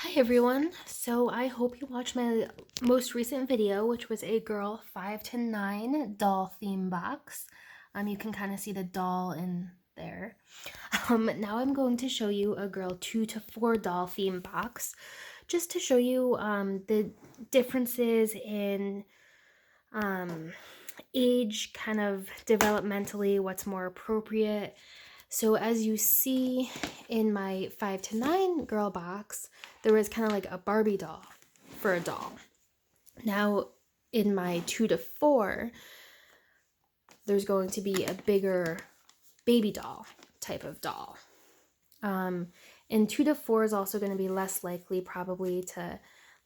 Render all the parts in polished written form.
Hi everyone, so I hope you watched my most recent video, which was a girl 5 to 9 doll theme box. You can kind of see the doll in there. Now I'm going to show you a girl 2 to 4 doll theme box, just to show you the differences in age, kind of developmentally, what's more appropriate. So as you see in my 5 to 9 girl box, there was kind of like a Barbie doll for a doll. Now in my 2 to 4, there's going to be a bigger baby doll type of doll. And 2 to 4 is also going to be less likely probably to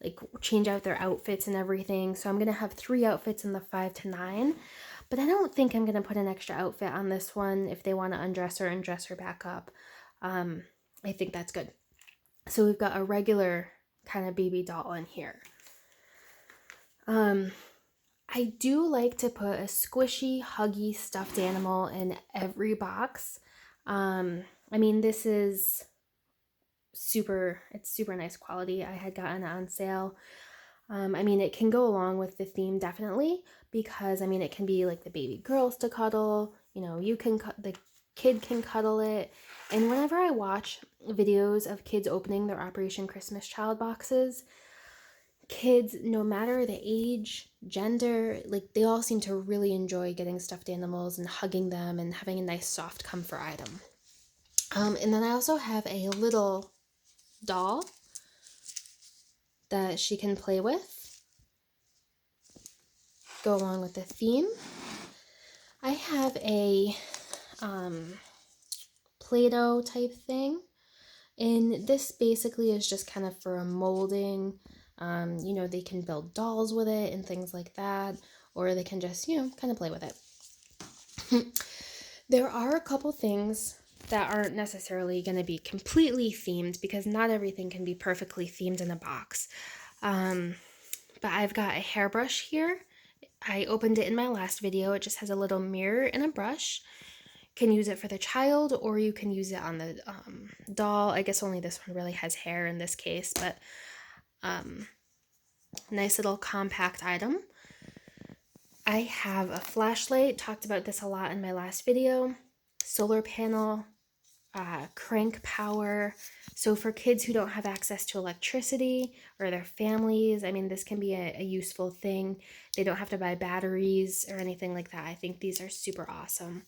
like change out their outfits and everything. So I'm going to have 3 outfits in the 5 to 9. But I don't think I'm going to put an extra outfit on this one if they want to undress her and dress her back up. I think that's good. So we've got a regular kind of baby doll in here. I do like to put a squishy, huggy stuffed animal in every box. I mean, this is it's super nice quality. I had gotten it on sale. I mean, it can go along with the theme definitely, because I mean, it can be like the baby girls to cuddle, you know, the kid can cuddle it. And whenever I watch videos of kids opening their Operation Christmas Child boxes, kids, no matter the age, gender, like they all seem to really enjoy getting stuffed animals and hugging them and having a nice soft comfort item. And then I also have a little doll that she can play with, go along with the theme. I have a Play-Doh type thing, and this basically is just kind of for a molding. You know, they can build dolls with it and things like that, or they can just, you know, kind of play with it. There are a couple things that aren't necessarily going to be completely themed, because not everything can be perfectly themed in a box. But I've got a hairbrush here. I opened it in my last video. It just has a little mirror and a brush. You can use it for the child, or you can use it on the doll. I guess only this one really has hair in this case, but nice little compact item. I have a flashlight, talked about this a lot in my last video, solar panel, crank power. So for kids who don't have access to electricity, or their families, I mean, this can be a useful thing. They don't have to buy batteries or anything like that. I think these are super awesome.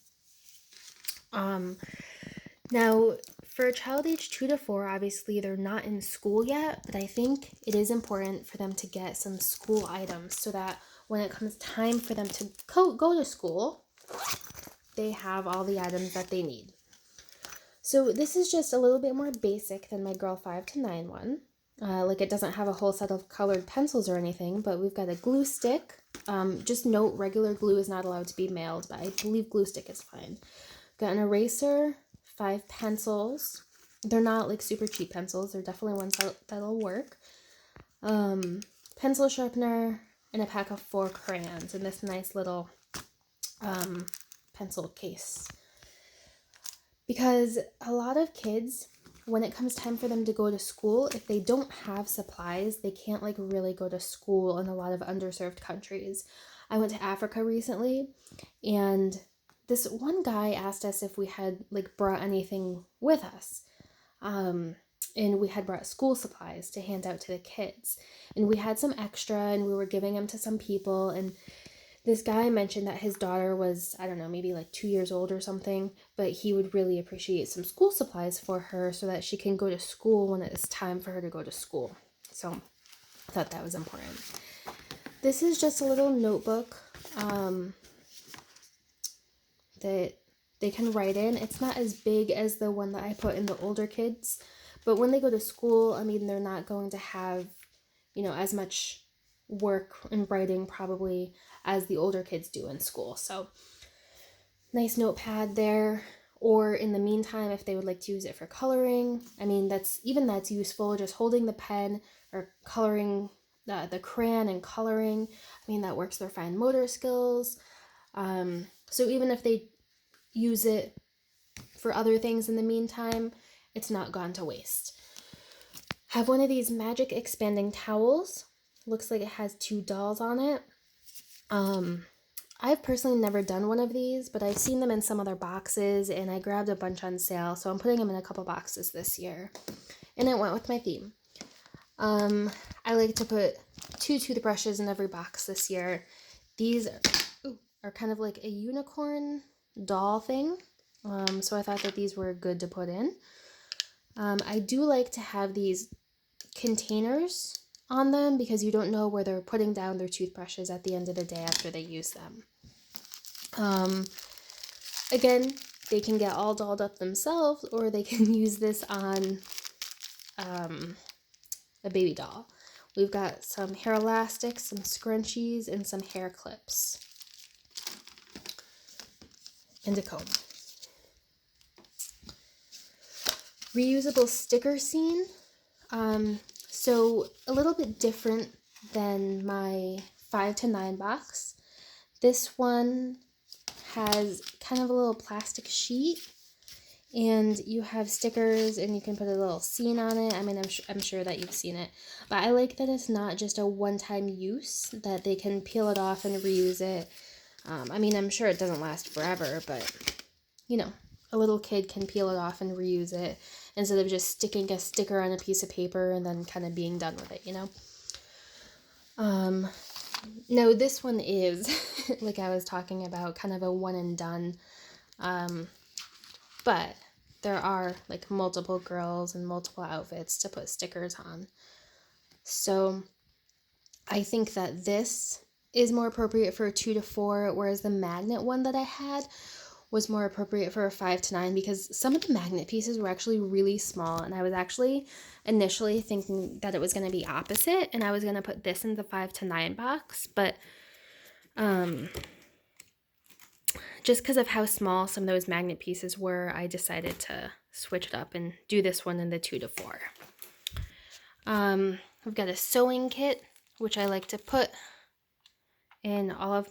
Now, for a child age 2 to 4, obviously they're not in school yet, but I think it is important for them to get some school items so that when it comes time for them to go to school, they have all the items that they need. So this is just a little bit more basic than my girl 5 to 9 one. Like, it doesn't have a whole set of colored pencils or anything, but we've got a glue stick. Just note, regular glue is not allowed to be mailed, but I believe glue stick is fine. Got an eraser, 5 pencils. They're not like super cheap pencils. They're definitely ones that'll work. Pencil sharpener, and a pack of 4 crayons in this nice little pencil case. Because a lot of kids, when it comes time for them to go to school, if they don't have supplies, they can't like really go to school in a lot of underserved countries. I went to Africa recently, and this one guy asked us if we had like brought anything with us. And we had brought school supplies to hand out to the kids. And we had some extra, and we were giving them to some people. And this guy mentioned that his daughter was, I don't know, maybe like 2 years old or something, but he would really appreciate some school supplies for her so that she can go to school when it is time for her to go to school. So I thought that was important. This is just a little notebook that they can write in. It's not as big as the one that I put in the older kids, but when they go to school, I mean, they're not going to have, you know, as much work and writing probably as the older kids do in school. So nice notepad there. Or in the meantime, if they would like to use it for coloring, I mean, that's useful. Just holding the pen or coloring the crayon and coloring, I mean, that works their fine motor skills. So even if they use it for other things in the meantime, it's not gone to waste. Have one of these magic expanding towels. Looks like it has 2 dolls on it. I've personally never done one of these, but I've seen them in some other boxes, and I grabbed a bunch on sale, so I'm putting them in a couple boxes this year. And it went with my theme. I like to put 2 toothbrushes in every box this year. These are kind of like a unicorn doll thing, so I thought that these were good to put in. I do like to have these containers on them because you don't know where they're putting down their toothbrushes at the end of the day after they use them. Again, they can get all dolled up themselves, or they can use this on a baby doll. We've got some hair elastics, some scrunchies, and some hair clips. And a comb. Reusable sticker scene. So a little bit different than my 5 to 9 box. This one has kind of a little plastic sheet, and you have stickers, and you can put a little scene on it. I mean, I'm sure that you've seen it, but I like that it's not just a one-time use, that they can peel it off and reuse it. I mean, I'm sure it doesn't last forever, but, you know, a little kid can peel it off and reuse it instead of just sticking a sticker on a piece of paper and then kind of being done with it, you know? No, this one is, like I was talking about, kind of a one and done. But there are like multiple girls and multiple outfits to put stickers on. So I think that this is more appropriate for a 2 to 4, whereas the magnet one that I had was more appropriate for a 5 to 9, because some of the magnet pieces were actually really small, and I was actually initially thinking that it was going to be opposite, and I was going to put this in the 5 to 9 box, but just because of how small some of those magnet pieces were, I decided to switch it up and do this one in the 2 to 4. We've got a sewing kit, which I like to put in all of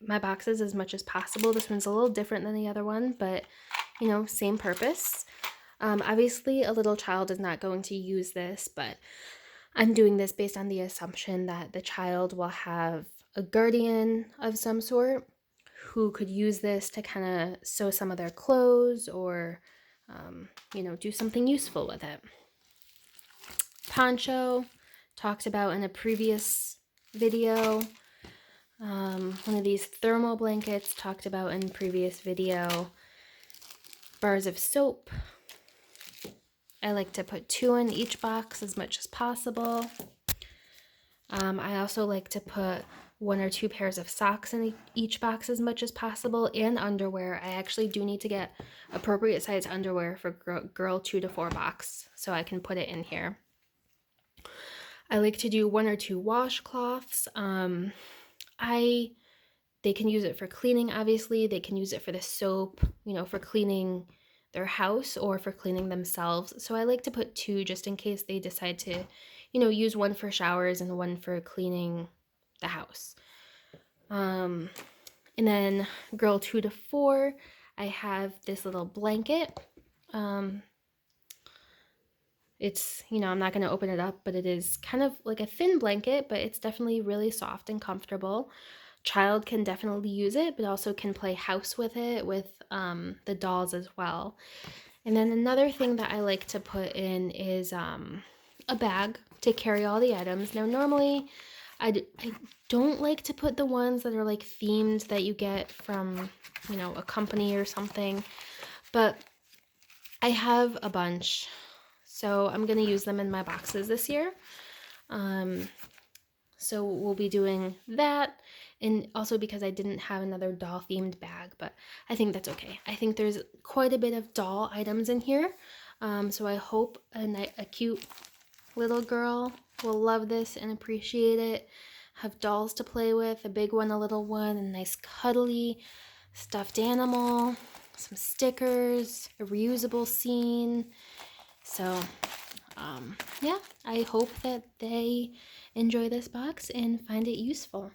my boxes as much as possible. This one's a little different than the other one, but, you know, same purpose. Obviously, a little child is not going to use this, but I'm doing this based on the assumption that the child will have a guardian of some sort who could use this to kind of sew some of their clothes or, you know, do something useful with it. Poncho, talked about in a previous video. One of these thermal blankets, talked about in previous video. Bars of soap. I like to put 2 in each box as much as possible. I also like to put 1 or 2 pairs of socks in each box as much as possible, and underwear. I actually do need to get appropriate size underwear for girl 2 to 4 box, so I can put it in here. I like to do 1 or 2 washcloths. They can use it for cleaning, obviously. They can use it for the soap, you know, for cleaning their house or for cleaning themselves. So I like to put 2 just in case they decide to, you know, use 1 for showers and 1 for cleaning the house. And then girl 2 to 4, I have this little blanket. It's, you know, I'm not going to open it up, but it is kind of like a thin blanket, but it's definitely really soft and comfortable. Child can definitely use it, but also can play house with it, with the dolls as well. And then another thing that I like to put in is a bag to carry all the items. Now, normally, I don't like to put the ones that are like themed that you get from, you know, a company or something, but I have a bunch. So I'm going to use them in my boxes this year. So we'll be doing that. And also because I didn't have another doll themed bag, but I think that's okay. I think there's quite a bit of doll items in here. So I hope a cute little girl will love this and appreciate it. Have dolls to play with, a big one, a little one, a nice cuddly stuffed animal, some stickers, a reusable scene. So, yeah, I hope that they enjoy this box and find it useful.